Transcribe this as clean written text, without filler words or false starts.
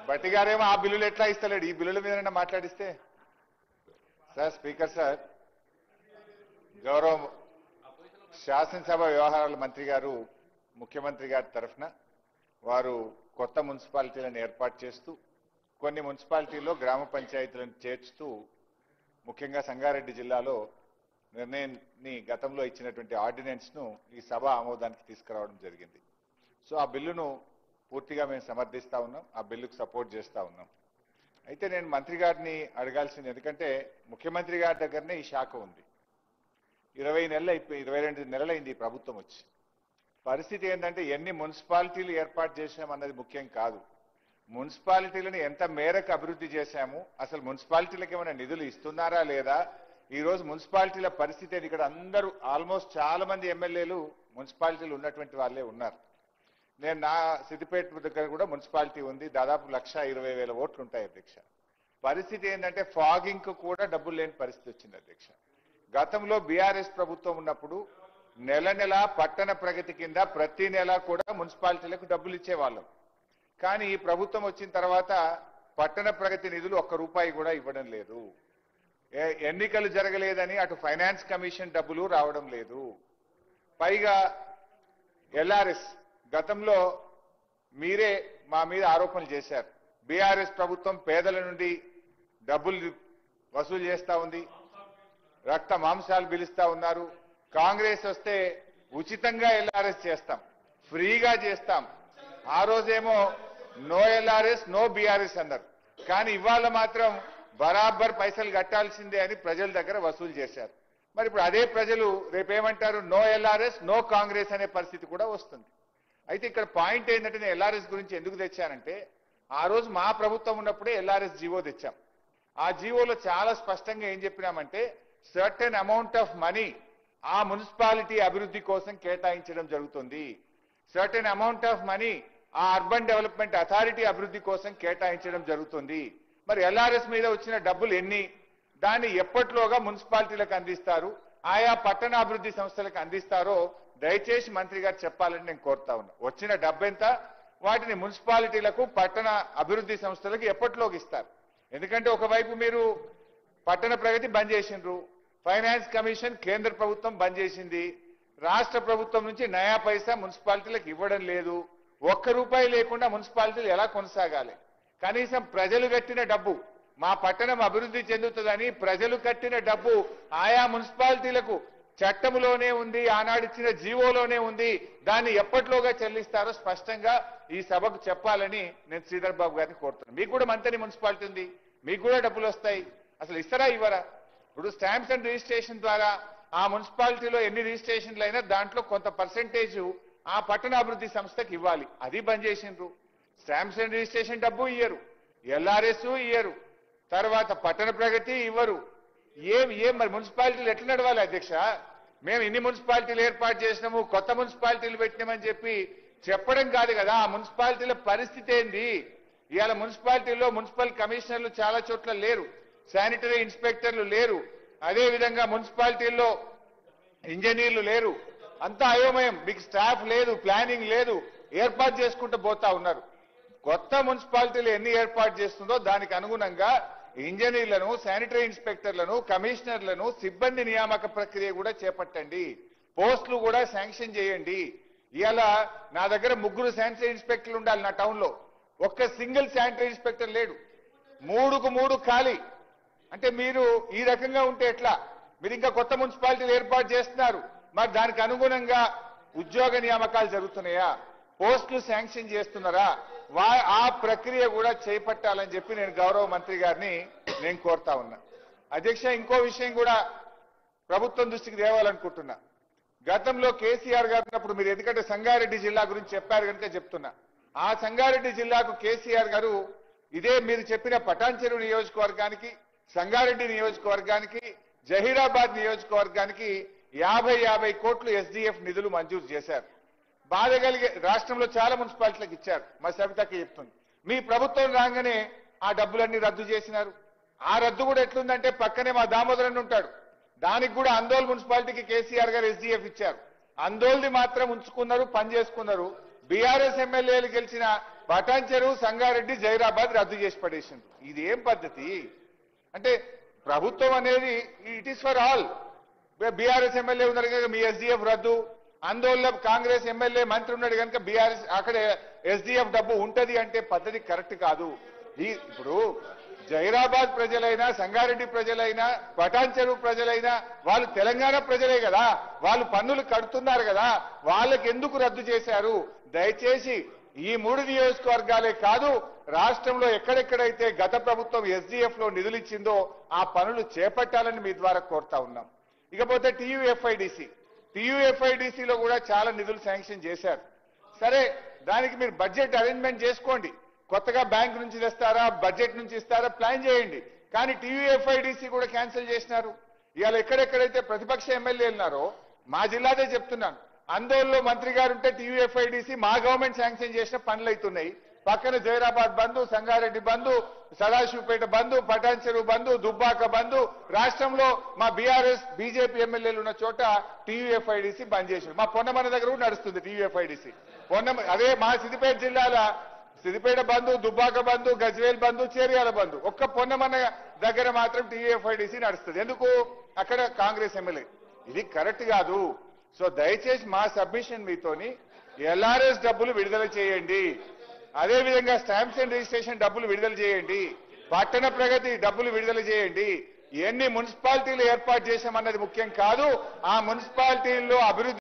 బట్టి గారేమో ఆ బిల్లులు ఎట్లా ఇస్తలేడు, ఈ బిల్లుల మీద మాట్లాడిస్తే. సార్ స్పీకర్ సార్, గౌరవ శాసనసభ వ్యవహారాల మంత్రి గారు ముఖ్యమంత్రి గారి తరఫున వారు కొత్త మున్సిపాలిటీలను ఏర్పాటు చేస్తూ కొన్ని మున్సిపాలిటీల్లో గ్రామ పంచాయతీలను చేర్చుతూ ముఖ్యంగా సంగారెడ్డి జిల్లాలో నిర్ణయాన్ని గతంలో ఇచ్చినటువంటి ఆర్డినెన్స్ ను ఈ సభ ఆమోదానికి తీసుకురావడం జరిగింది. సో ఆ బిల్లును పూర్తిగా మేము సమర్థిస్తా ఉన్నాం, ఆ బిల్లుకు సపోర్ట్ చేస్తా ఉన్నాం. అయితే నేను మంత్రి గారిని అడగాల్సింది, ఎందుకంటే ముఖ్యమంత్రి గారి దగ్గరనే ఈ శాఖ ఉంది. 22 నెలలైంది ఈ ప్రభుత్వం వచ్చి. పరిస్థితి ఏంటంటే ఎన్ని మున్సిపాలిటీలు ఏర్పాటు చేశామన్నది ముఖ్యం కాదు, మున్సిపాలిటీలను ఎంత మేరకు అభివృద్ధి చేశాము, అసలు మున్సిపాలిటీలకు ఏమైనా నిధులు ఇస్తున్నారా లేదా. ఈ రోజు మున్సిపాలిటీల పరిస్థితి ఇక్కడ అందరూ ఆల్మోస్ట్ చాలా మంది ఎమ్మెల్యేలు మున్సిపాలిటీలు ఉన్నటువంటి వాళ్ళే ఉన్నారు. నేను నా సిద్దిపేట దగ్గర కూడా మున్సిపాలిటీ ఉంది, దాదాపు 1,20,000 ఓట్లు ఉంటాయి అధ్యక్ష. పరిస్థితి ఏంటంటే ఫాగింగ్ కు కూడా డబ్బులు లేని పరిస్థితి వచ్చింది అధ్యక్ష. గతంలో బీఆర్ఎస్ ప్రభుత్వం ఉన్నప్పుడు నెల నెల పట్టణ ప్రగతి కింద ప్రతి నెల కూడా మున్సిపాలిటీలకు డబ్బులు ఇచ్చేవాళ్ళం. కానీ ఈ ప్రభుత్వం వచ్చిన తర్వాత పట్టణ ప్రగతి నిధులు ₹1 కూడా ఇవ్వడం లేదు. ఎన్నికలు జరగలేదని అటు ఫైనాన్స్ కమిషన్ డబ్బులు రావడం లేదు. పైగా ఎల్ఆర్ఎస్ గతంలో మీరే మా మీద ఆరోపణలు చేశారు, బీఆర్ఎస్ ప్రభుత్వం పేదల నుండి డబ్బులు వసూలు చేస్తా ఉంది, రక్త మాంసాలు పిలుస్తా ఉన్నారు. కాంగ్రెస్ వస్తే ఉచితంగా ఎల్ఆర్ఎస్ చేస్తాం, ఫ్రీగా చేస్తాం. ఆ రోజేమో నో ఎల్ఆర్ఎస్ నో బీఆర్ఎస్ అన్నారు. కానీ ఇవాళ మాత్రం బరాబర్ పైసలు కట్టాల్సిందే అని ప్రజల దగ్గర వసూలు చేశారు. మరి ఇప్పుడు అదే ప్రజలు రేపేమంటారు, నో ఎల్ఆర్ఎస్ నో కాంగ్రెస్ అనే పరిస్థితి కూడా వస్తుంది. అయితే ఇక్కడ పాయింట్ ఏంటంటే నేను ఎల్ఆర్ఎస్ గురించి ఎందుకు తెచ్చానంటే, ఆ రోజు మా ప్రభుత్వం ఉన్నప్పుడే ఎల్ఆర్ఎస్ జీవో తెచ్చాం. ఆ జీవోలో చాలా స్పష్టంగా ఏం చెప్పినామంటే సర్టెన్ అమౌంట్ ఆఫ్ మనీ ఆ మున్సిపాలిటీ అభివృద్ధి కోసం కేటాయించడం జరుగుతుంది, సర్టెన్ అమౌంట్ ఆఫ్ మనీ ఆ అర్బన్ డెవలప్మెంట్ అథారిటీ అభివృద్ధి కోసం కేటాయించడం జరుగుతుంది. మరి ఎల్ఆర్ఎస్ మీద వచ్చిన డబ్బులు ఎన్ని, దాన్ని ఎప్పట్లోగా మున్సిపాలిటీలకు అందిస్తారు, ఆయా పట్టణాభివృద్ధి సంస్థలకు అందిస్తారో దయచేసి మంత్రి గారు చెప్పాలని నేను కోరుతా ఉన్నా. వచ్చిన డబ్బెంత, వాటిని మున్సిపాలిటీలకు పట్టణ అభివృద్ధి సంస్థలకు ఎప్పట్లోకి ఇస్తారు. ఎందుకంటే ఒకవైపు మీరు పట్టణ ప్రగతి బంద్ చేసిండ్రు, ఫైనాన్స్ కమిషన్ కేంద్ర ప్రభుత్వం బంద్ చేసింది, రాష్ట్ర ప్రభుత్వం నుంచి నయా పైసా మున్సిపాలిటీలకు ఇవ్వడం లేదు. ₹1 లేకుండా మున్సిపాలిటీలు ఎలా కొనసాగాలి. కనీసం ప్రజలు కట్టిన డబ్బు, మా పట్టణం అభివృద్ధి చెందుతుందని ప్రజలు కట్టిన డబ్బు ఆయా మున్సిపాలిటీలకు చట్టంలోనే ఉంది, ఆనాడిచ్చిన జీవోలోనే ఉంది, దాన్ని ఎప్పట్లోగా చెల్లిస్తారో స్పష్టంగా ఈ సభకు చెప్పాలని నేను శ్రీధర్ బాబు గారిని కోరుతున్నాను. మీకు కూడా మంత్రి మున్సిపాలిటీ ఉంది, మీకు కూడా డబ్బులు వస్తాయి, అసలు ఇస్తారా ఇవ్వరా. ఇప్పుడు స్టాంప్స్ అండ్ రిజిస్ట్రేషన్ ద్వారా ఆ మున్సిపాలిటీలో ఎన్ని రిజిస్ట్రేషన్లు అయినా దాంట్లో కొంత పర్సెంటేజ్ ఆ పట్టణాభివృద్ధి సంస్థకి ఇవ్వాలి, అది బంద్ చేసిండ్రు. స్టాంప్స్ అండ్ రిజిస్ట్రేషన్ డబ్బు ఇయ్యరు, ఎల్ఆర్ఎస్ ఇయ్యరు, తర్వాత పట్టణ ప్రగతి ఇవ్వరు. ఏం మరి మున్సిపాలిటీలు ఎట్లా నడవాలి అధ్యక్ష. మేము ఇన్ని మున్సిపాలిటీలు ఏర్పాటు చేసినాము, కొత్త మున్సిపాలిటీలు పెట్టినామని చెప్పడం కాదు కదా, ఆ మున్సిపాలిటీల పరిస్థితి ఏంది. ఇవాళ మున్సిపాలిటీల్లో మున్సిపల్ కమిషనర్లు చాలా చోట్ల లేరు, శానిటరీ ఇన్స్పెక్టర్లు లేరు, అదేవిధంగా మున్సిపాలిటీల్లో ఇంజనీర్లు లేరు, అంతా అయోమయం. మీకు స్టాఫ్ లేదు, ప్లానింగ్ లేదు, ఏర్పాటు చేసుకుంటూ పోతా ఉన్నారు. కొత్త మున్సిపాలిటీలు ఎన్ని ఏర్పాటు చేస్తుందో దానికి అనుగుణంగా ఇంజనీర్లను, శానిటరీ ఇన్స్పెక్టర్లను, కమిషనర్లను, సిబ్బంది నియామక ప్రక్రియ కూడా చేపట్టండి, పోస్టులు కూడా శాంక్షన్ చేయండి. ఇవాళ నా దగ్గర 3 శానిటరీ ఇన్స్పెక్టర్లు ఉండాలి నా టౌన్ లో, ఒక్క సింగిల్ శానిటరీ ఇన్స్పెక్టర్ లేడు, 3కు 3 ఖాళీ. అంటే మీరు ఈ రకంగా ఉంటే ఎట్లా. మీరు ఇంకా కొత్త మున్సిపాలిటీలు ఏర్పాటు చేస్తున్నారు, మరి దానికి అనుగుణంగా ఉద్యోగ నియామకాలు జరుగుతున్నాయా, పోస్టులు శాంక్షన్ చేస్తున్నారా, ఆ ప్రక్రియ కూడా చేపట్టాలని చెప్పి నేను గౌరవ మంత్రి గారిని నేను కోరుతా ఉన్నా. అధ్యక్ష, ఇంకో విషయం కూడా ప్రభుత్వం దృష్టికి తేవాలనుకుంటున్నా. గతంలో కేసీఆర్ గారు ఉన్నప్పుడు మీరు ఎందుకంటే సంగారెడ్డి జిల్లా గురించి చెప్పారు కనుక చెప్తున్నా, ఆ సంగారెడ్డి జిల్లాకు కేసీఆర్ గారు ఇదే మీరు చెప్పిన పటాన్చెరు నియోజకవర్గానికి, సంగారెడ్డి నియోజకవర్గానికి, జహీరాబాద్ నియోజకవర్గానికి 50 కోట్లు ఎస్డిఎఫ్ నిధులు మంజూరు చేశారు. బాధ కలిగే రాష్ట్రంలో చాలా మున్సిపాలిటీలకు ఇచ్చారు. మా సవితకి చెప్తుంది, మీ ప్రభుత్వం రాగానే ఆ డబ్బులన్నీ రద్దు చేసినారు. ఆ రద్దు కూడా ఎట్లుందంటే పక్కనే మా దామోదరన్ ఉంటాడు, దానికి కూడా అందోల్ మున్సిపాలిటీకి కేసీఆర్ గారు ఎస్డిఎఫ్ ఇచ్చారు. అందోల్ది మాత్రం ఉంచుకున్నారు, పని చేసుకున్నారు. బీఆర్ఎస్ ఎమ్మెల్యేలు గెలిచిన పటాన్ చెరువు, సంగారెడ్డి, జైరాబాద్ రద్దు చేసి పడేసిండ్రు. ఇది ఏం పద్ధతి? అంటే ప్రభుత్వం అనేది it is for all. BRS MLA ఉన్నారు కనుక మీ ఎస్డీఎఫ్ రద్దు, ఆందోళన కాంగ్రెస్ ఎమ్మెల్యే మంత్రి ఉన్నాడు కనుక బీఆర్ఎస్ అక్కడ ఎస్డీఎఫ్ డబ్బు ఉంటది అంటే పద్ధతి కరెక్ట్ కాదు. ఇప్పుడు జైరాబాద్ ప్రజలైనా, సంగారెడ్డి ప్రజలైనా, పటాన్ చెరువు ప్రజలైనా వాళ్ళు తెలంగాణ ప్రజలే కదా, వాళ్ళు పన్నులు కడుతున్నారు కదా, వాళ్ళకి ఎందుకు రద్దు చేశారు? దయచేసి ఈ 3 నియోజకవర్గాలే కాదు, రాష్ట్రంలో ఎక్కడెక్కడైతే గత ప్రభుత్వం ఎస్డీఎఫ్ లో నిధులు ఇచ్చిందో ఆ పనులు చేపట్టాలని మీ ద్వారా కోరుతా ఉన్నాం. ఇకపోతే టీయూఎఫ్ఐడిసిలో కూడా చాలా నిధులు శాంక్షన్ చేశారు. సరే, దానికి మీరు బడ్జెట్ అరేంజ్మెంట్ చేసుకోండి. కొత్తగా బ్యాంక్ నుంచి తెస్తారా, బడ్జెట్ నుంచి ఇస్తారా, ప్లాన్ చేయండి. కానీ టీయూఎఫ్ఐడిసి కూడా క్యాన్సిల్ చేసినారు. ఇవాళ ఎక్కడెక్కడైతే ప్రతిపక్ష ఎమ్మెల్యేలు ఉన్నారో, మా జిల్లాదే చెప్తున్నాను, ఆందోళనలో మంత్రి గారు ఉంటే టీయూఎఫ్ఐడిసి మా గవర్నమెంట్ శాంక్షన్ చేసిన పనులు అవుతున్నాయి. పక్కన జైరాబాద్ బంధు, సంగారెడ్డి బంధు, సదాశివపేట బంధు, పటాన్ చెరువు బంధు, దుబ్బాక బంధు, రాష్ట్రంలో మా బీఆర్ఎస్ బీజేపీ ఎమ్మెల్యేలు ఉన్న చోట టీయూఎఫ్ఐడిసి బంద్ చేశారు. మా పొన్నమన్న దగ్గర కూడా నడుస్తుంది టీయూఎఫ్ఐడిసి. అదే మా సిద్దిపేట జిల్లాల సిద్దిపేట బంధు, దుబ్బాక బంధు, గజ్వేల్ బంధు, చేర్యాల బంధు, ఒక్క పొన్నమన్న దగ్గర మాత్రం టీయూఎఫ్ఐడిసి నడుస్తుంది. ఎందుకు? అక్కడ కాంగ్రెస్ ఎమ్మెల్యే. ఇది కరెక్ట్ కాదు. సో దయచేసి మా సబ్మిషన్ మీతోని ఎల్ఆర్ఎస్ డబ్బులు విడుదల చేయండి, అదేవిధంగా స్టాంప్స్ అండ్ రిజిస్ట్రేషన్ డబ్బులు విడుదల చేయండి, పట్టణ ప్రగతి డబ్బులు విడుదల చేయండి. ఎన్ని మున్సిపాలిటీలు ఏర్పాటు చేశామన్నది ముఖ్యం కాదు, ఆ మున్సిపాలిటీల్లో అభివృద్ధి